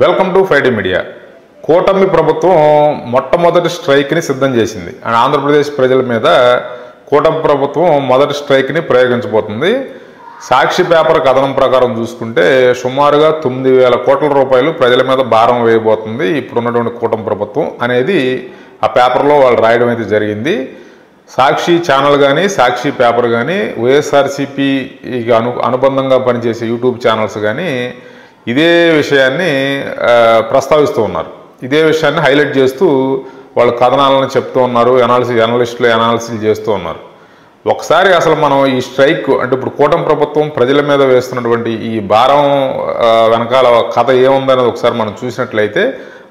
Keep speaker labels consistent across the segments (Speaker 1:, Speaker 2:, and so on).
Speaker 1: Welcome to Friday media. కూటమి ప్రభుత్వం మొట్టమొదటి స్ట్రైక్ని సిద్ధం చేసింది. ఆంధ్రప్రదేశ్ ప్రజల మీద కూటమి ప్రభుత్వం మొదటి స్ట్రైక్ని ప్రయోగించబోతుంది. సాక్షి పేపర్ కథనం ప్రకారం చూసుకుంటే సుమారుగా 9,000 కోట్ల రూపాయలు ప్రజల మీద భారం వేయబోతుంది ఇప్పుడున్నటువంటి కూటమి ప్రభుత్వం అనేది ఆ పేపర్లో వాళ్ళు రాయడం అయితే జరిగింది. సాక్షి ఛానల్ కానీ సాక్షి పేపర్ కానీ వైఎస్ఆర్సీపీకి అనుబంధంగా పనిచేసే యూట్యూబ్ ఛానల్స్ కానీ ఇదే విషయాన్ని ప్రస్తావిస్తూ ఉన్నారు. ఇదే విషయాన్ని హైలైట్ చేస్తూ వాళ్ళు కథనాలను చెప్తూ ఉన్నారు. అనలిస్టులు అనాలిసిస్ చేస్తూ ఉన్నారు. ఒకసారి అసలు మనం ఈ స్ట్రైక్ అంటే ఇప్పుడు కూటమి ప్రభుత్వం ప్రజల మీద వేస్తున్నటువంటి ఈ భారం వెనకాల కథ ఏముందనేది ఒకసారి మనం చూసినట్లయితే,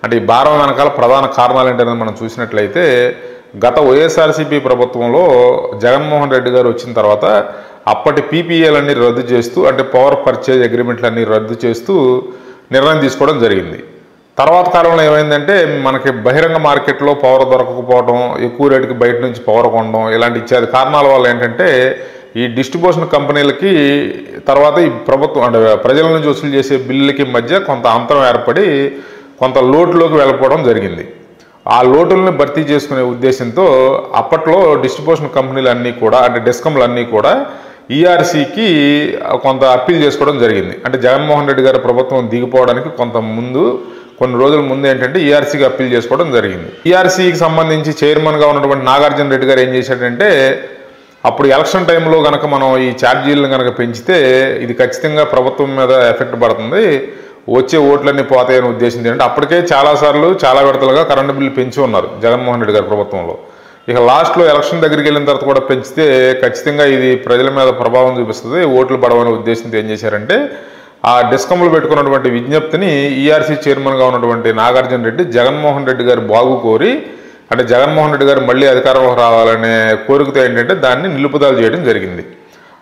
Speaker 1: అంటే ఈ భారం వెనకాల ప్రధాన కారణాలు ఏంటనేది మనం చూసినట్లయితే, గత వైఎస్ఆర్సీపీ ప్రభుత్వంలో జగన్మోహన్ రెడ్డి గారు వచ్చిన తర్వాత అప్పటి పీపీఏలన్నీ రద్దు చేస్తూ, అంటే పవర్ పర్చేజ్ అగ్రిమెంట్లన్నీ రద్దు చేస్తూ నిర్ణయం తీసుకోవడం జరిగింది. తర్వాత కాలంలో ఏమైందంటే మనకి బహిరంగ మార్కెట్లో పవర్ దొరకకపోవడం, ఎక్కువ రేటుకి బయట నుంచి పవర్ కొనడం, ఇలాంటి ఇత్యాది కారణాల వల్ల ఏంటంటే ఈ డిస్ట్రిబ్యూషన్ కంపెనీలకి తర్వాత ఈ ప్రభుత్వం అంటే ప్రజల నుంచి వసూలు చేసే బిల్లులకి మధ్య కొంత అంతరం ఏర్పడి కొంత లోటులోకి వెళ్ళిపోవడం జరిగింది. ఆ లోటుల్ని భర్తీ చేసుకునే ఉద్దేశంతో అప్పట్లో డిస్ట్రిబ్యూషన్ కంపెనీలు అన్నీ కూడా అంటే డిస్కంలు అన్నీ కూడా ఈఆర్సీకి కొంత అప్పీల్ చేసుకోవడం జరిగింది. అంటే జగన్మోహన్ రెడ్డి గారి ప్రభుత్వం దిగిపోవడానికి కొన్ని రోజుల ముందు ఏంటంటే ఈఆర్సీకి అప్పీల్ చేసుకోవడం జరిగింది. ఈఆర్సీకి సంబంధించి చైర్మన్గా ఉన్నటువంటి నాగార్జున రెడ్డి గారు ఏం చేశాడంటే, అప్పుడు ఎలక్షన్ టైంలో కనుక మనం ఈ ఛార్జీలను కనుక పెంచితే ఇది ఖచ్చితంగా ప్రభుత్వం మీద ఎఫెక్ట్ పడుతుంది, వచ్చే ఓట్లన్నీ పోతాయనే ఉద్దేశం ఏంటంటే అప్పటికే చాలాసార్లు చాలా విడతలుగా కరెంటు బిల్లు పెంచి ఉన్నారు జగన్మోహన్ రెడ్డి గారి ప్రభుత్వంలో. ఇక లాస్ట్లో ఎలక్షన్ దగ్గరికి వెళ్ళిన తర్వాత కూడా పెంచితే ఖచ్చితంగా ఇది ప్రజల మీద ప్రభావం చూపిస్తుంది, ఓట్లు పడవనే ఉద్దేశంతో ఏం చేశారంటే ఆ డిస్కంలు పెట్టుకున్నటువంటి విజ్ఞప్తిని ఈఆర్సీ చైర్మన్గా ఉన్నటువంటి నాగార్జున రెడ్డి జగన్మోహన్ రెడ్డి గారు బాగు కోరి, అంటే జగన్మోహన్ రెడ్డి గారు మళ్ళీ అధికారంలోకి రావాలనే కోరికతో ఏంటంటే దాన్ని నిలుపుదల చేయడం జరిగింది.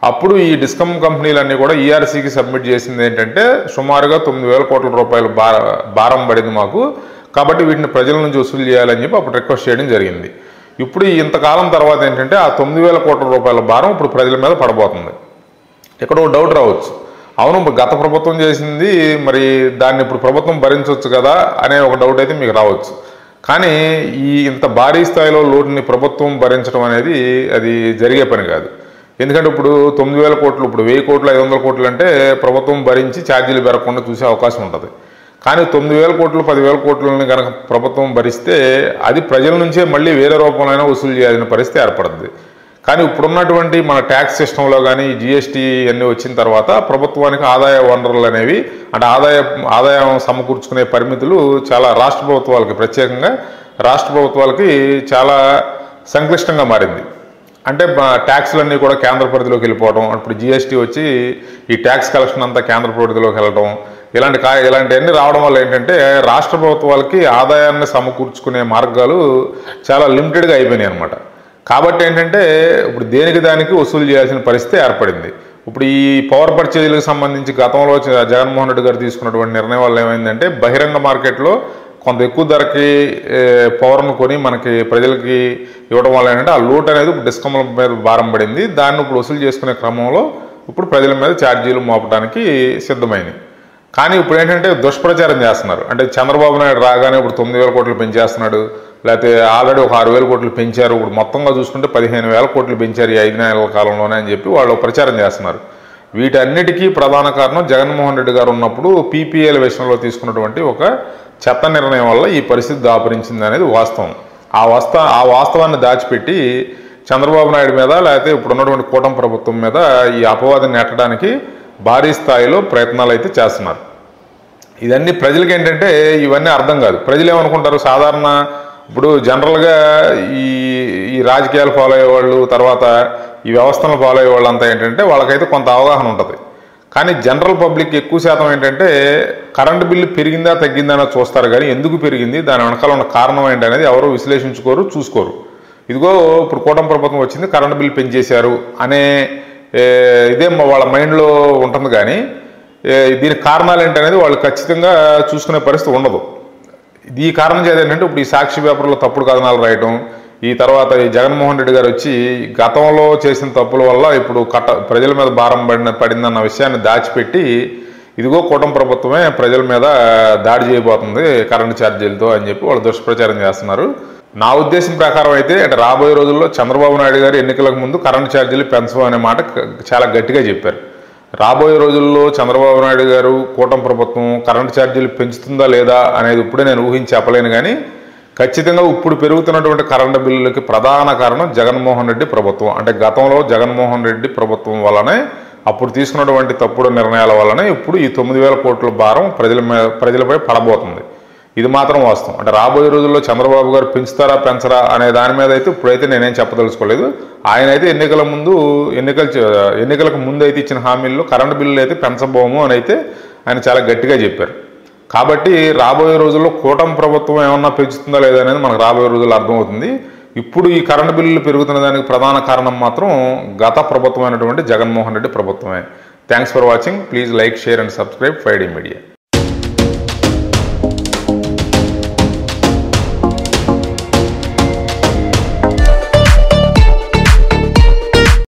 Speaker 1: అప్పుడు ఈ డిస్కమ్ కంపెనీలన్నీ కూడా ఈఆర్సీకి సబ్మిట్ చేసింది ఏంటంటే సుమారుగా 9,000 కోట్ల రూపాయలు భారం పడింది మాకు, కాబట్టి వీటిని ప్రజల నుంచి వసూలు చేయాలని చెప్పి అప్పుడు రిక్వెస్ట్ చేయడం జరిగింది. ఇప్పుడు ఇంతకాలం తర్వాత ఏంటంటే ఆ 9,000 కోట్ల రూపాయల భారం ఇప్పుడు ప్రజల మీద పడబోతుంది. ఇక్కడ ఒక డౌట్ రావచ్చు, అవును గత ప్రభుత్వం చేసింది మరి దాన్ని ఇప్పుడు ప్రభుత్వం భరించవచ్చు కదా అనే ఒక డౌట్ అయితే మీకు రావచ్చు. కానీ ఇంత భారీ స్థాయిలో లోటుని ప్రభుత్వం భరించడం అనేది అది జరిగే పని కాదు. ఎందుకంటే ఇప్పుడు 9,000 కోట్లు, ఇప్పుడు 1,000 కోట్లు 500 కోట్లు అంటే ప్రభుత్వం భరించి ఛార్జీలు పెరగకుండా చూసే అవకాశం ఉంటుంది. కానీ 9,000 కోట్లు 10,000 కోట్లని కనుక ప్రభుత్వం భరిస్తే అది ప్రజల నుంచే మళ్ళీ వేరే రూపంలో వసూలు చేయాల్సిన పరిస్థితి ఏర్పడుతుంది. కానీ ఇప్పుడున్నటువంటి మన ట్యాక్స్ సిస్టంలో కానీ జీఎస్టీ అన్నీ వచ్చిన తర్వాత ప్రభుత్వానికి ఆదాయ వనరులు అనేవి అంటే ఆదాయం సమకూర్చుకునే పరిమితులు చాలా రాష్ట్ర ప్రభుత్వాలకి, ప్రత్యేకంగా రాష్ట్ర ప్రభుత్వాలకి చాలా సంక్లిష్టంగా మారింది. అంటే ట్యాక్స్లన్నీ కూడా కేంద్ర పరిధిలోకి వెళ్ళిపోవడం, ఇప్పుడు జీఎస్టీ వచ్చి ఈ ట్యాక్స్ కలెక్షన్ అంతా కేంద్ర పరిధిలోకి వెళ్ళడం, ఇలాంటివన్నీ రావడం వల్ల ఏంటంటే రాష్ట్ర ప్రభుత్వాలకి ఆదాయాన్ని సమకూర్చుకునే మార్గాలు చాలా లిమిటెడ్గా అయిపోయినాయి అనమాట. కాబట్టి ఏంటంటే ఇప్పుడు దేనికి దానికి వసూలు చేయాల్సిన పరిస్థితి ఏర్పడింది. ఇప్పుడు ఈ పవర్ పర్చేజీలకు సంబంధించి గతంలో జగన్మోహన్ రెడ్డి గారు తీసుకున్నటువంటి నిర్ణయం వల్ల ఏమైందంటే బహిరంగ మార్కెట్లో కొంత ఎక్కువ ధరకి పవర్ను కొని మనకి ప్రజలకి ఇవ్వడం వల్ల ఏంటంటే ఆ లోటు అనేది ఇప్పుడు డిస్కంల మీద భారం పడింది. దాన్ని ఇప్పుడు వసూలు చేసుకునే క్రమంలో ఇప్పుడు ప్రజల మీద ఛార్జీలు మోపడానికి సిద్ధమైంది. కానీ ఇప్పుడు ఏంటంటే దుష్ప్రచారం చేస్తున్నారు. అంటే చంద్రబాబు నాయుడు రాగానే ఇప్పుడు 9,000 కోట్లు పెంచేస్తున్నాడు, లేకపోతే ఆల్రెడీ ఒక 6,000 కోట్లు పెంచారు, ఇప్పుడు మొత్తంగా చూసుకుంటే 15,000 కోట్లు పెంచారు ఈ 5 నెలల కాలంలోనే అని చెప్పి వాళ్ళు ప్రచారం చేస్తున్నారు. వీటన్నిటికీ ప్రధాన కారణం జగన్మోహన్ రెడ్డి గారు ఉన్నప్పుడు పీపీఏల విషయంలో తీసుకున్నటువంటి ఒక చెత్త నిర్ణయం వల్ల ఈ పరిస్థితి దాపురించింది అనేది వాస్తవం. ఆ వాస్తవాన్ని దాచిపెట్టి చంద్రబాబు నాయుడు మీద లేకపోతే ఇప్పుడున్నటువంటి కూటమి ప్రభుత్వం మీద ఈ అపవాదం నెట్టడానికి భారీ స్థాయిలో ప్రయత్నాలు అయితే చేస్తున్నారు. ఇదన్నీ ప్రజలకి ఏంటంటే ఇవన్నీ అర్థం కాదు. ప్రజలు ఏమనుకుంటారు, సాధారణ ఇప్పుడు జనరల్గా ఈ రాజకీయాలు ఫాలో అయ్యేవాళ్ళు, తర్వాత ఈ వ్యవస్థను ఫాలో అయ్యే వాళ్ళు అంతా ఏంటంటే వాళ్ళకైతే కొంత అవగాహన ఉంటుంది. కానీ జనరల్ పబ్లిక్ ఎక్కువ శాతం ఏంటంటే కరెంటు బిల్లు పెరిగిందా తగ్గిందా అని చూస్తారు, కానీ ఎందుకు పెరిగింది, దాని వెనకాల ఉన్న కారణం ఏంటి అనేది ఎవరు విశ్లేషించుకోరు, చూసుకోరు. ఇదిగో ఇప్పుడు కూటమి ప్రభుత్వం వచ్చింది, కరెంటు బిల్లు పెంచేశారు అనే ఇదే వాళ్ళ మైండ్లో ఉంటుంది. కానీ దీనికి కారణాలు ఏంటనేది వాళ్ళు ఖచ్చితంగా చూసుకునే పరిస్థితి ఉండదు. ఈ కారణం చేత ఏంటంటే ఇప్పుడు ఈ సాక్షి పేపర్లో తప్పుడు కథనాలు రాయటం, ఈ తర్వాత ఈ జగన్మోహన్ రెడ్డి గారు వచ్చి గతంలో చేసిన తప్పుల వల్ల ఇప్పుడు ప్రజల మీద భారం పడిందన్న విషయాన్ని దాచిపెట్టి ఇదిగో కూటమి ప్రభుత్వమే ప్రజల మీద దాడి చేయబోతుంది కరెంటు ఛార్జీలతో అని చెప్పి వాళ్ళు దుష్ప్రచారం చేస్తున్నారు. నా ఉద్దేశం ప్రకారం అయితే అంటే రాబోయే రోజుల్లో చంద్రబాబు నాయుడు గారు ఎన్నికలకు ముందు కరెంటు ఛార్జీలు పెంచవు అనే మాట చాలా గట్టిగా చెప్పారు. రాబోయే రోజుల్లో చంద్రబాబు నాయుడు గారు కూటమి ప్రభుత్వం కరెంటు ఛార్జీలు పెంచుతుందా లేదా అనేది ఇప్పుడే నేను ఊహించి చెప్పలేను. కానీ ఖచ్చితంగా ఇప్పుడు పెరుగుతున్నటువంటి కరెంటు బిల్లులకి ప్రధాన కారణం జగన్మోహన్ రెడ్డి ప్రభుత్వం. అంటే గతంలో జగన్మోహన్ రెడ్డి ప్రభుత్వం వల్లనే, అప్పుడు తీసుకున్నటువంటి తప్పుడు నిర్ణయాల వల్లనే ఇప్పుడు ఈ 9,000 కోట్ల భారం ప్రజలపై పడబోతుంది. ఇది మాత్రం వాస్తవం. అంటే రాబోయే రోజుల్లో చంద్రబాబు గారు పెంచుతారా పెంచరా అనే దాని మీద అయితే ఇప్పుడైతే నేనేం చెప్పదలుచుకోలేదు. ఆయన అయితే ఎన్నికలకు ముందు అయితే ఇచ్చిన హామీల్లో కరెంటు బిల్లులు అయితే పెంచబోము అని అయితే ఆయన చాలా గట్టిగా చెప్పారు. కాబట్టి రాబోయే రోజుల్లో కూటమి ప్రభుత్వం ఏమన్నా పెంచుతుందా లేదా అనేది మనకు రాబోయే రోజుల్లో అర్థమవుతుంది. ఇప్పుడు ఈ కరెంటు బిల్లులు పెరుగుతున్న దానికి ప్రధాన కారణం మాత్రం గత ప్రభుత్వం అయినటువంటి జగన్మోహన్ రెడ్డి ప్రభుత్వమే. Thanks for watching. Please like, share and subscribe 5D media.